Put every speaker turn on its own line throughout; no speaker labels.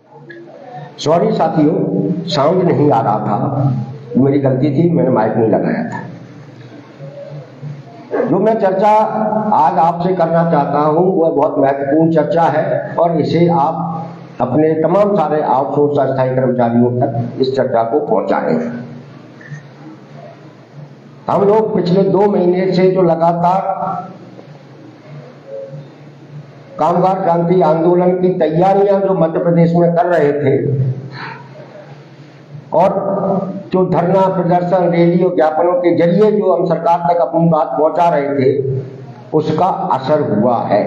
Sorry साथियों, sound नहीं आ रहा था, मेरी गलती थी, मैंने माइक नहीं लगाया था। जो मैं चर्चा आज आपसे करना चाहता हूं वह बहुत महत्वपूर्ण चर्चा है और इसे आप अपने तमाम सारे आउटसोर्स अस्थायी कर्मचारियों तक इस चर्चा को पहुंचाएं। हम लोग पिछले 2 महीने से जो लगातार कामगार क्रांति आंदोलन की तैयारियां जो मध्य प्रदेश में कर रहे थे और जो धरना प्रदर्शन रैली और ज्ञापनों के जरिए जो हम सरकार तक अपनी बात पहुंचा रहे थे, उसका असर हुआ है।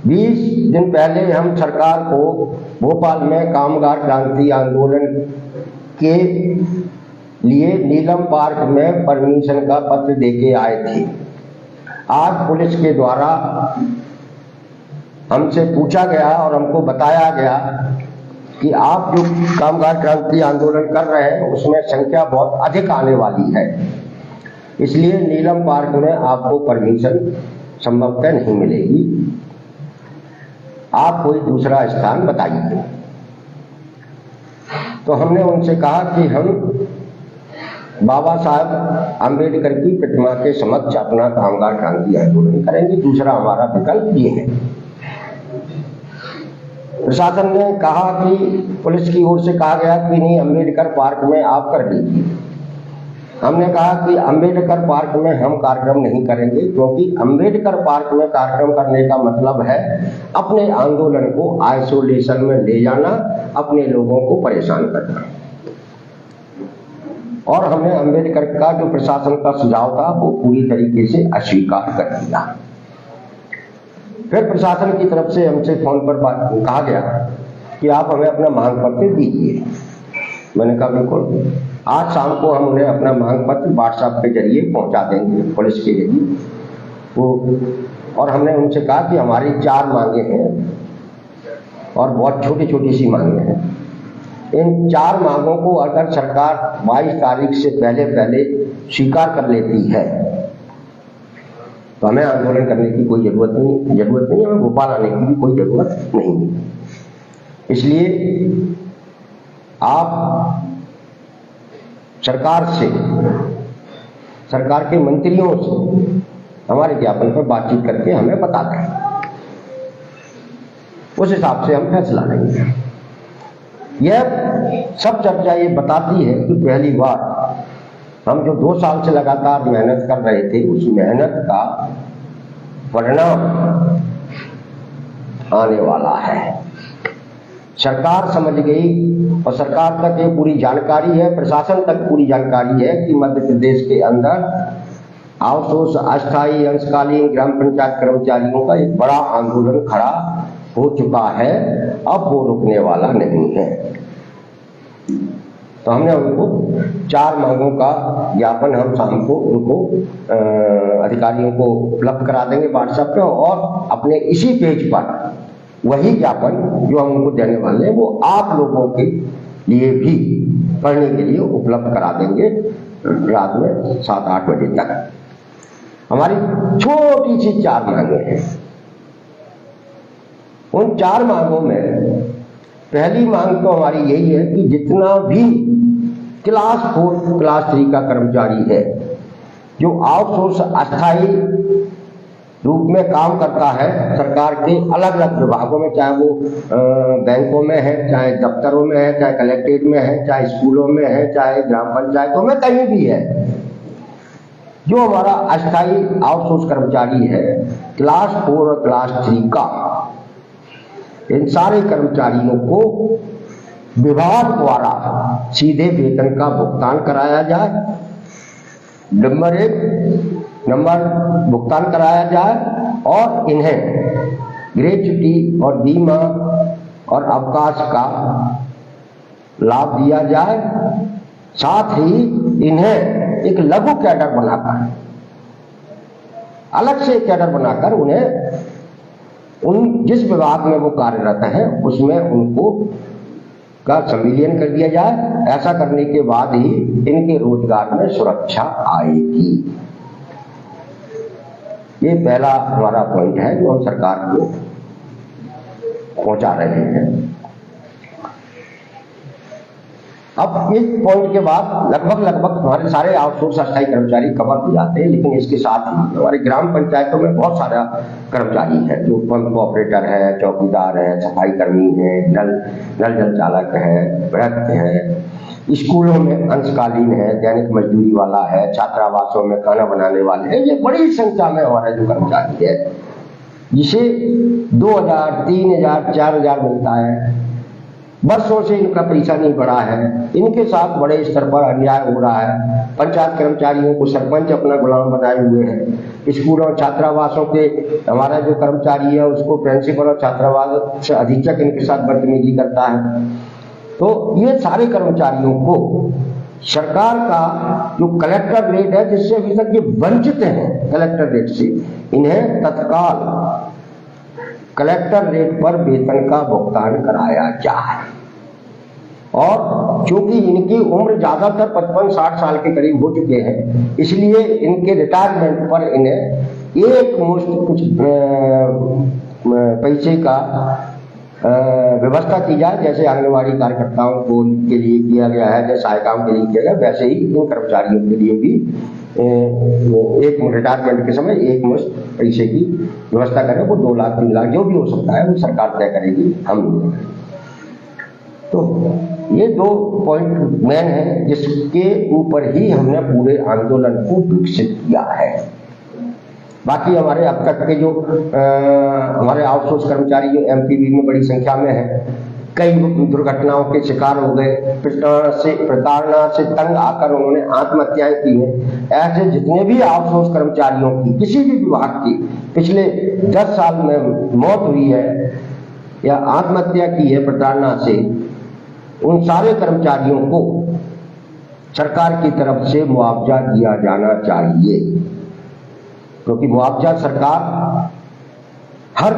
20 दिन पहले हम सरकार को भोपाल में कामगार क्रांति आंदोलन के लिए नीलम पार्क में परमिशन का पत्र देके आए थे। आज पुलिस के द्वारा हमसे पूछा गया और हमको बताया गया कि आप जो कामगार क्रांति आंदोलन कर रहे हैं उसमें संख्या बहुत अधिक आने वाली है, इसलिए नीलम पार्क में आपको परमिशन संभवतः नहीं मिलेगी, आप कोई दूसरा स्थान बताइए। तो हमने उनसे कहा कि हम बाबा साहब आम्बेडकर की प्रतिमा के समक्ष अपना कामगार क्रांति आंदोलन करेंगे, दूसरा हमारा विकल्प ये है। प्रशासन ने कहा कि पुलिस की ओर से कहा गया कि नहीं, अम्बेडकर पार्क में आप कर लीजिए। हमने कहा कि अम्बेडकर पार्क में हम कार्यक्रम नहीं करेंगे, क्योंकि अम्बेडकर पार्क में कार्यक्रम करने का मतलब है अपने आंदोलन को आइसोलेशन में ले जाना, अपने लोगों को परेशान करना। और हमने अम्बेडकर का जो प्रशासन का सुझाव था वो पूरी तरीके से अस्वीकार कर दिया। फिर प्रशासन की तरफ से हमसे फोन पर कहा गया कि आप हमें अपना मांग पत्र दीजिए। मैंने कहा बिल्कुल, आज शाम को हम उन्हें अपना मांग पत्र व्हाट्सएप के जरिए पहुंचा देंगे पुलिस के जरिए वो। और हमने उनसे कहा कि हमारी 4 मांगे हैं और बहुत छोटी छोटी सी मांगे हैं। इन 4 मांगों को अगर सरकार 22 तारीख से पहले स्वीकार कर लेती है तो हमें आंदोलन करने की कोई जरूरत नहीं, हमें भोपाल आने की भी कोई जरूरत नहीं है। इसलिए आप सरकार के मंत्रियों से हमारे ज्ञापन पर बातचीत करके हमें बता दें, उस हिसाब से हम फैसला लेंगे। यह सब चर्चा ये बताती है कि पहली बार हम जो 2 साल से लगातार मेहनत कर रहे थे, उस मेहनत का परिणाम आने वाला है। सरकार समझ गई और सरकार तक ये पूरी जानकारी है, प्रशासन तक पूरी जानकारी है कि मध्य प्रदेश के अंदर आउटसोर्स अस्थायी अंशकालीन ग्राम पंचायत कर्मचारियों का एक बड़ा आंदोलन खड़ा हो चुका है, अब वो रुकने वाला नहीं है। तो हमने उनको 4 मांगों का ज्ञापन हम शाम को उनको अधिकारियों को उपलब्ध करा देंगे व्हाट्सएप पे, और अपने इसी पेज पर वही ज्ञापन जो हम उनको देने वाले हैं वो आप लोगों के लिए भी पढ़ने के लिए उपलब्ध करा देंगे रात में 7-8 बजे तक। हमारी छोटी सी 4 मांगे हैं। उन 4 मांगों में पहली मांग तो हमारी यही है कि जितना भी क्लास 4 क्लास 3 का कर्मचारी है जो आउटसोर्स अस्थायी रूप में काम करता है सरकार के अलग अलग विभागों में, चाहे वो बैंकों में है, चाहे दफ्तरों में है, चाहे कलेक्ट्रेट में है, चाहे स्कूलों में है, चाहे ग्राम पंचायतों में, कहीं भी है, जो हमारा अस्थायी आउटसोर्स कर्मचारी है क्लास 4 और क्लास 3 का, इन सारे कर्मचारियों को विभाग द्वारा सीधे वेतन का भुगतान कराया जाए। नंबर 1 भुगतान कराया जाए और इन्हें ग्रेच्युटी और बीमा और अवकाश का लाभ दिया जाए। साथ ही इन्हें एक लघु कैडर बनाकर, अलग से कैडर बनाकर उन्हें जिस विभाग में वो कार्यरत है उसमें उनको का संविलियन कर दिया जाए। ऐसा करने के बाद ही इनके रोजगार में सुरक्षा आएगी। ये पहला हमारा पॉइंट है जो हम सरकार को पहुंचा रहे हैं। अब इस पॉइंट के बाद लगभग हमारे सारे आउटसोर्स अस्थायी कर्मचारी कवर हो जाते हैं, लेकिन इसके साथ ही हमारे ग्राम पंचायतों में बहुत सारा कर्मचारी है, जो पंप ऑपरेटर है, चौकीदार है, सफाई कर्मी है, नल जल चालक है, वृद्ध है, स्कूलों में अंशकालीन है, दैनिक मजदूरी वाला है, छात्रावासों में खाना बनाने वाले हैं। ये बड़ी संख्या में हमारा जो कर्मचारी है, जिसे 2000, 3000, 4000 मिलता है, वर्षों से इनका पैसा नहीं बढ़ा है, इनके साथ बड़े स्तर पर अन्याय हो रहा है। पंचायत कर्मचारियों को सरपंच अपना गुलाम बनाए हुए हैं। स्कूलों और छात्रावासों के हमारा जो कर्मचारी है उसको प्रिंसिपल और छात्रावास से अधीक्षक इनके साथ बदतमीजी करता है। तो ये सारे कर्मचारियों को सरकार का जो कलेक्टर रेट है, जिससे अभी तक ये वंचित हैं कलेक्टर रेट से, इन्हें तत्काल कलेक्टर रेट पर वेतन का भुगतान कराया जाए। और चूंकि इनकी उम्र ज्यादातर 55-60 साल के करीब हो चुके हैं, इसलिए इनके रिटायरमेंट पर इन्हें एक मुश्त कुछ पैसे का व्यवस्था की जाए, जैसे आंगनबाड़ी कार्यकर्ताओं को के लिए किया गया है, जैसे सहायिकाओं के लिए किया गया, वैसे ही इन कर्मचारियों के लिए भी एक रिटायरमेंट के समय एक मुश्त पैसे की व्यवस्था करें। वो 2 लाख 3 लाख जो भी हो सकता है वो सरकार तय करेगी, हम नहीं। तो ये 2 पॉइंट मेन है जिसके ऊपर ही हमने पूरे आंदोलन को विकसित किया है। बाकी हमारे अब तक के जो हमारे आउटसोर्स कर्मचारी जो एमपीवी में बड़ी संख्या में है, कई दुर्घटनाओं के शिकार हो गए, प्रताड़ना से तंग आकर उन्होंने आत्महत्याएं की हैं। ऐसे जितने भी आउटसोर्स कर्मचारियों की किसी भी विभाग की पिछले 10 साल में मौत हुई है या आत्महत्या की है प्रताड़ना से, उन सारे कर्मचारियों को सरकार की तरफ से मुआवजा दिया जाना चाहिए, क्योंकि मुआवजा सरकार हर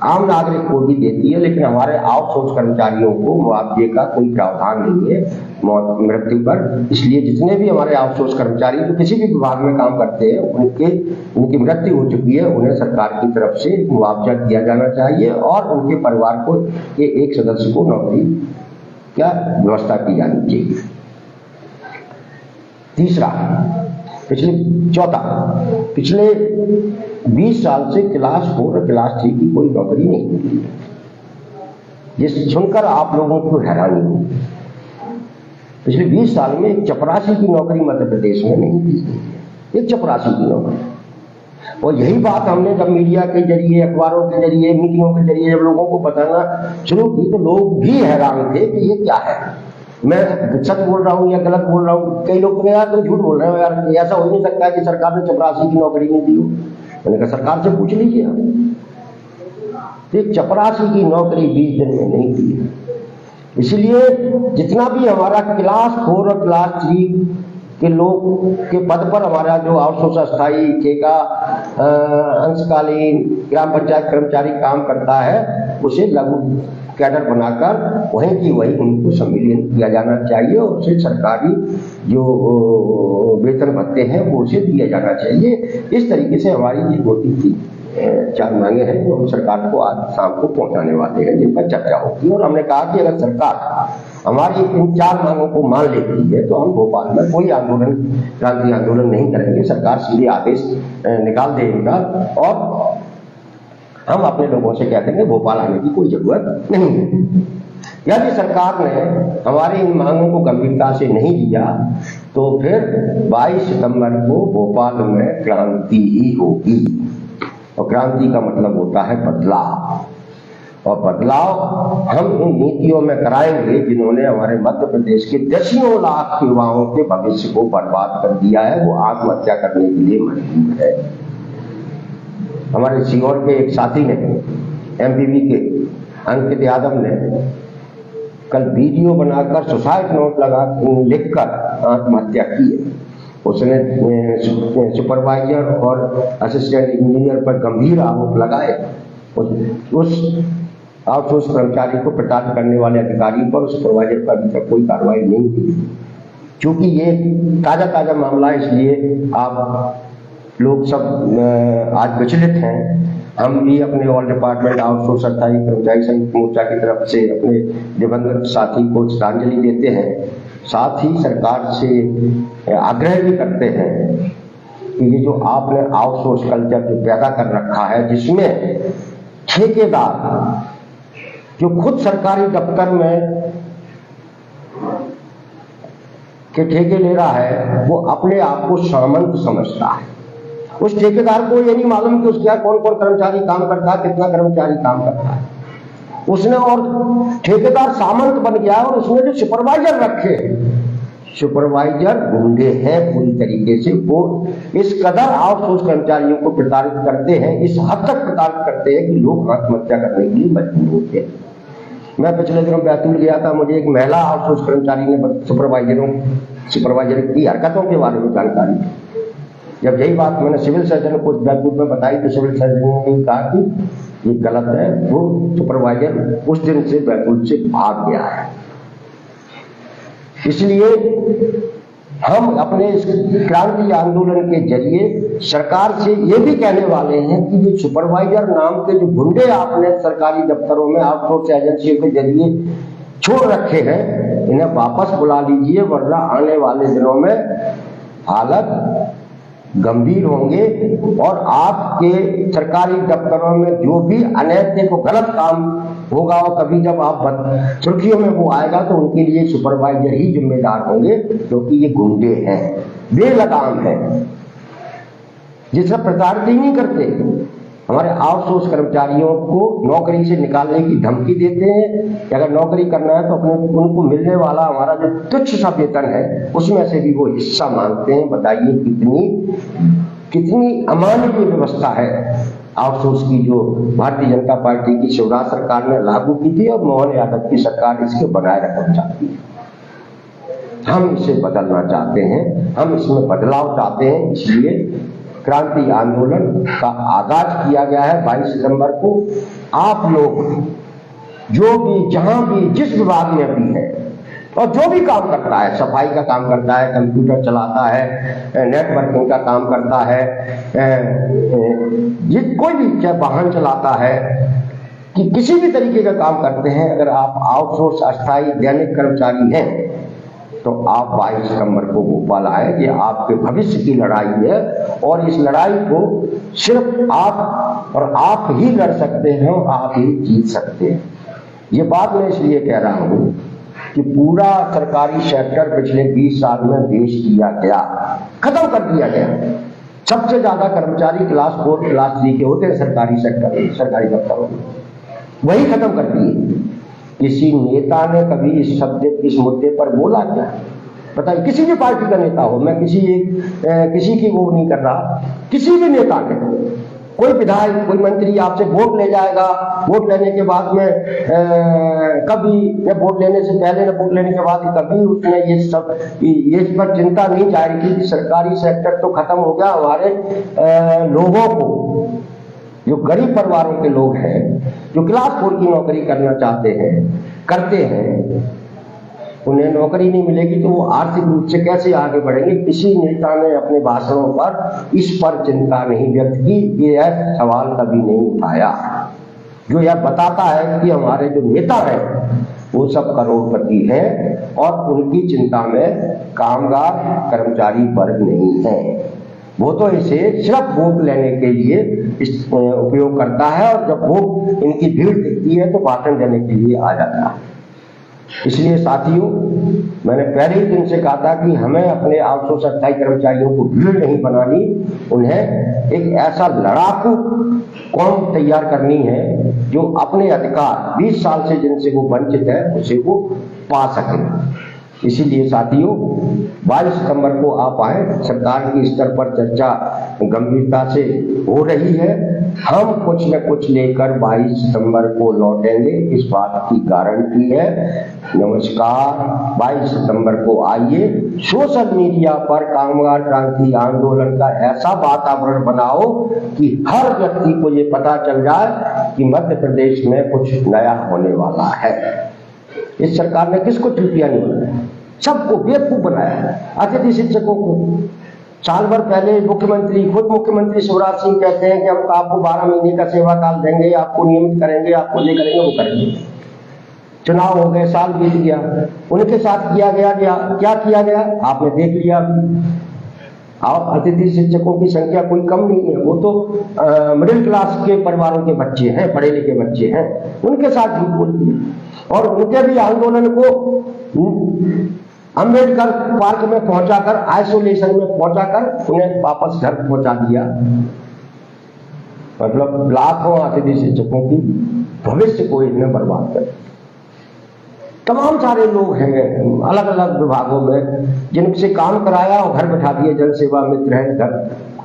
आम नागरिक को भी देती है, लेकिन हमारे आउटसोर्स कर्मचारियों को मुआवजे का कोई प्रावधान नहीं है मौत मृत्यु पर। इसलिए जितने भी हमारे आउटसोर्स कर्मचारी जो किसी भी विभाग में काम करते हैं, उनकी मृत्यु हो चुकी है, उन्हें सरकार की तरफ से मुआवजा दिया जाना चाहिए और उनके परिवार को के एक सदस्य को नौकरी क्या व्यवस्था की जानी चाहिए। चौथा, पिछले 20 साल से क्लास 4 और क्लास 3 की कोई नौकरी नहीं मिली, ये सुनकर आप लोगों को हैरानी होगी। पिछले 20 साल में एक चपरासी की नौकरी मध्य प्रदेश में नहीं दी गई, एक चपरासी की नौकरी। और यही बात हमने जब मीडिया के जरिए, अखबारों के जरिए, मीटिंगों के जरिए जब लोगों को बताना शुरू की, तो लोग भी हैरान थे कि ये क्या है, मैं सच बोल रहा हूँ या गलत बोल रहा हूँ। कई लोग तो यार तुम झूठ बोल रहे हो यार, ऐसा हो ही नहीं सकता है कि सरकार ने चपरासी की नौकरी नहीं दी हो। मैंने कहा सरकार से पूछ लीजिए आप। एक चपरासी की नौकरी 20 दिन में नहीं दी है। इसलिए जितना भी हमारा क्लास 4 और क्लास 3 के लोग के पद पर हमारा जो आउटसोर्स अस्थायी ठेका अंशकालीन ग्राम पंचायत कर्मचारी काम करता है, उसे लघु कैडर बनाकर वहीं की वहीं उनको सम्मिलित किया जाना चाहिए और उसे सरकारी जो वेतन भत्ते हैं वो उसे दिया जाना चाहिए। इस तरीके से हमारी ये 2-3 मांगे हैं जो हम सरकार को आज शाम को पहुंचाने वाले हैं, जिन पर चर्चा होगी। और हमने कहा कि अगर सरकार हमारी इन 4 मांगों को मान लेती है तो हम भोपाल में कोई आंदोलन, क्रांति आंदोलन नहीं करेंगे। सरकार सीधे आदेश निकाल देगा और हम अपने लोगों से क्या करेंगे, भोपाल आने की कोई जरूरत नहीं है। यदि सरकार ने हमारी इन मांगों को गंभीरता से नहीं लिया तो फिर 22 सितंबर को भोपाल में क्रांति ही होगी। और क्रांति का मतलब होता है बदलाव, और बदलाव हम इन नीतियों में कराएंगे जिन्होंने हमारे मध्य प्रदेश के दसियों लाख युवाओं के भविष्य को बर्बाद कर दिया है। वो आत्महत्या करने के लिए मजबूर है। हमारे सीहोर के एक साथी ने, एमपीवी के अंकित यादव ने कल वीडियो बनाकर सुसाइड नोट लिखकर आत्महत्या की है। उसने सुपरवाइजर और असिस्टेंट इंजीनियर पर गंभीर आरोप लगाए। उस आउटसोर्स कर्मचारी को प्रताड़ित करने वाले अधिकारी पर, सुपरवाइजर पर अभी तक कोई कार्रवाई नहीं की। क्योंकि ये ताजा मामला है, इसलिए आप लोग सब आज विचलित हैं। हम भी अपने ऑल डिपार्टमेंट आउटसोर्स अस्थायी कर्मचारी संघ मोर्चा की तरफ से अपने दिवंगत साथी को श्रद्धांजलि देते हैं। साथ ही सरकार से आग्रह भी करते हैं कि ये जो आपने आउटसोर्स कल्चर जो पैदा कर रखा है, जिसमें ठेकेदार जो खुद सरकारी दफ्तर में के ठेके ले रहा है, वो अपने आप को सामंत समझता है। उस ठेकेदार को ये नहीं मालूम कि उसके यहाँ कौन कौन कर्मचारी काम करता है, कितना कर्मचारी काम करता है। उसने और ठेकेदार सामंत बन गया और उसने जो सुपरवाइजर रखे, सुपरवाइजर गुंडे हैं पूरी तरीके से। वो इस कदर आउटसोर्स कर्मचारियों को प्रताड़ित करते हैं, इस हद तक प्रताड़ित करते हैं कि लोग आत्महत्या करने के लिए मजबूर होते हैं। मैं पिछले दिनों बैतूल गया था, मुझे एक महिला आउटसोर्स कर्मचारी ने सुपरवाइजर की हरकतों के बारे में जानकारी दी। जब यही बात मैंने सिविल सर्जन को बैतूल में बताई तो सिविल सर्जन ने कहा कि ये गलत है। वो सुपरवाइजर उस दिन से बैतूल से भाग गया है। इसलिए हम अपने इस क्रांति आंदोलन के जरिए सरकार से ये भी कहने वाले हैं कि ये सुपरवाइजर नाम के जो गुंडे आपने सरकारी दफ्तरों में आउटसोर्स एजेंसियों के जरिए छोड़ रखे हैं, इन्हें वापस बुला लीजिए, वरना आने वाले दिनों में हालत गंभीर होंगे और आपके सरकारी दफ्तरों में जो भी अनैतिक और गलत काम होगा, और कभी जब आप सुर्खियों में वो आएगा तो उनके लिए सुपरवाइजर ही जिम्मेदार होंगे, क्योंकि ये गुंडे हैं, बेलगाम हैं, जिसका प्रताड़ित ही नहीं करते। हमारे आउटसोर्स कर्मचारियों को नौकरी से निकालने की धमकी देते हैं कि अगर नौकरी करना है तो अपने उनको मिलने वाला हमारा जो तुच्छ सा वेतन है उसमें से भी वो हिस्सा मांगते हैं। बताइए कितनी अमानवीय व्यवस्था है आउटसोर्स की, जो भारतीय जनता पार्टी की शिवराज सरकार ने लागू की थी और मोहन यादव की सरकार इसके बनाए रखना चाहती है। हम इसे बदलना चाहते हैं, हम इसमें बदलाव चाहते हैं। इसलिए क्रांति आंदोलन का आगाज किया गया है 22 सितंबर को। आप लोग जो भी जहां भी जिस विभाग में भी है और जो भी काम करता है, सफाई का काम करता है, कंप्यूटर चलाता है, नेटवर्किंग का काम करता है, कोई भी चाहे वाहन चलाता है, कि किसी भी तरीके का काम करते हैं, अगर आप आउटसोर्स अस्थायी दैनिक कर्मचारी हैं तो आप 22 सितंबर को भोपाल आए। ये आपके भविष्य की लड़ाई है और इस लड़ाई को सिर्फ आप और आप ही लड़ सकते हैं और आप ही जीत सकते हैं। ये बात मैं इसलिए कह रहा हूं कि पूरा सरकारी सेक्टर पिछले 20 साल में बेच दिया गया, खत्म कर दिया गया। सबसे ज्यादा कर्मचारी क्लास 4 क्लास 3 के होते हैं सरकारी सेक्टर में, सरकारी दफ्तरों में, वही खत्म कर दिए। किसी नेता ने कभी इस मुद्दे पर बोला क्या? बताइए, किसी भी पार्टी का नेता हो, मैं किसी की वो नहीं कर रहा, किसी भी नेता ने, कोई विधायक कोई मंत्री आपसे वोट ले जाएगा, वोट लेने के बाद में कभी या वोट लेने से पहले न वोट लेने के बाद कभी उसने ये इस पर चिंता नहीं जाहिर की कि सरकारी सेक्टर तो खत्म हो गया, हमारे लोगों को, जो गरीब परिवारों के लोग हैं, जो क्लास 4 की नौकरी करना चाहते हैं, करते हैं, उन्हें नौकरी नहीं मिलेगी तो वो आर्थिक रूप से कैसे आगे बढ़ेंगे? किसी नेता ने अपने भाषणों पर इस पर चिंता नहीं व्यक्त की, यह सवाल कभी नहीं उठाया। जो यह बताता है कि हमारे जो नेता हैं वो सब करोड़पति हैं और उनकी चिंता में कामगार कर्मचारी वर्ग नहीं है। वो तो इसे सिर्फ वोट लेने के लिए उपयोग करता है और जब वो इनकी भीड़ दिखती है तो भाषण देने के लिए आ जाता है। इसलिए साथियों, मैंने पहले ही दिन से कहा था कि हमें अपने आउटसोर्स अस्थायी कर्मचारियों को भीड़ नहीं बनानी, उन्हें एक ऐसा लड़ाकू कौम तैयार करनी है जो अपने अधिकार 20 साल से जिनसे वो वंचित है उसे वो पा सके। इसीलिए साथियों, 22 सितंबर को आप आए, सरकार की स्तर पर चर्चा गंभीरता से हो रही है। हम कुछ न कुछ लेकर 22 सितंबर को लौटेंगे, इस बात की गारंटी है। नमस्कार, 22 सितंबर को आइए, सोशल मीडिया पर कामगार क्रांति आंदोलन का ऐसा वातावरण बनाओ कि हर व्यक्ति को ये पता चल जाए कि मध्य प्रदेश में कुछ नया होने वाला है। इस सरकार ने किसको चुटिया नहीं बनाया, सबको बेवकूफ बनाया है। अतिथि शिक्षकों को साल भर पहले खुद मुख्यमंत्री शिवराज सिंह कहते हैं कि हम आपको 12 महीने का सेवा काल देंगे, आपको नियमित करेंगे, आपको ये करेंगे, वो करेंगे। चुनाव हो गए, साल बीत गया, उनके साथ किया गया क्या किया गया आपने देख लिया। आप अतिथि शिक्षकों की संख्या कोई कम नहीं है, वो तो मिडिल क्लास के परिवारों के बच्चे हैं, पढ़े लिखे बच्चे हैं, उनके साथ झूठ बोल दिया। और उनके भी आंदोलन को अंबेडकर पार्क में पहुंचाकर, आइसोलेशन में पहुंचाकर उन्हें वापस घर पहुंचा दिया। मतलब लाखों अतिथि शिक्षकों की भविष्य को इन्हें बर्बाद कर। तमाम सारे लोग हैं अलग अलग विभागों में जिनसे काम कराया और घर बैठा दिए। जन सेवा मित्र है, घर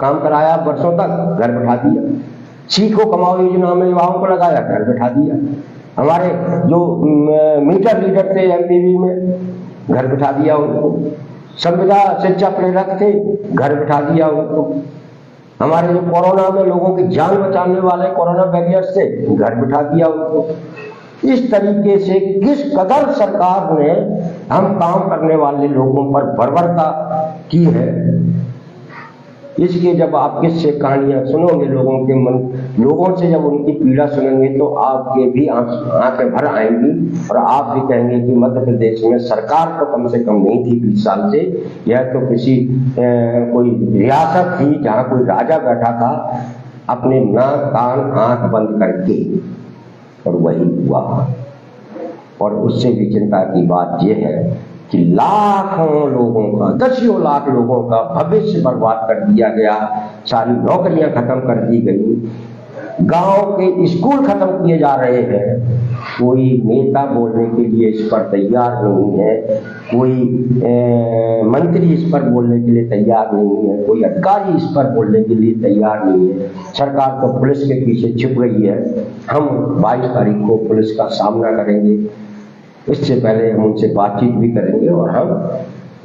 काम कराया वर्षों तक, घर बैठा दिया। सीखो कमाओ योजना में युवाओं को लगाया, घर बैठा दिया। हमारे जो मीटर लीडर थे एमपीवी में, घर बैठा दिया उनको। संविदा शिक्षा प्रेरक थे, घर बैठा दिया उनको। हमारे जो कोरोना में लोगों की जान बचाने वाले कोरोना वॉरियर्स थे, घर बैठा दिया उनको। इस तरीके से किस कदर सरकार ने हम काम करने वाले लोगों पर बर्बरता की है, इसके जब आप किससे कहानियां सुनोगे, लोगों से जब उनकी पीड़ा सुनेंगे तो आपके भी आंखें भर आएंगी और आप भी कहेंगे कि मध्य प्रदेश में सरकार तो कम से कम नहीं थी 20 साल से, यह तो किसी कोई रियासत थी जहां कोई राजा बैठा था अपने नाक कान आंख बंद करके, और वही हुआ। और उससे भी चिंता की बात यह है कि लाखों लोगों का, दसियों लाख लोगों का भविष्य बर्बाद कर दिया गया, सारी नौकरियां खत्म कर दी गई, गांव के स्कूल खत्म किए जा रहे हैं। कोई नेता बोलने के लिए इस पर तैयार नहीं है, कोई मंत्री इस पर बोलने के लिए तैयार नहीं है, कोई अधिकारी इस पर बोलने के लिए तैयार नहीं है। सरकार तो पुलिस के पीछे छिप गई है। हम 22 तारीख को पुलिस का सामना करेंगे, इससे पहले हम उनसे बातचीत भी करेंगे और हम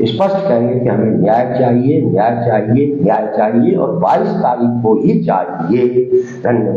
स्पष्ट कहेंगे कि हमें न्याय चाहिए, न्याय चाहिए, न्याय चाहिए और 22 तारीख को ही चाहिए। धन्यवाद।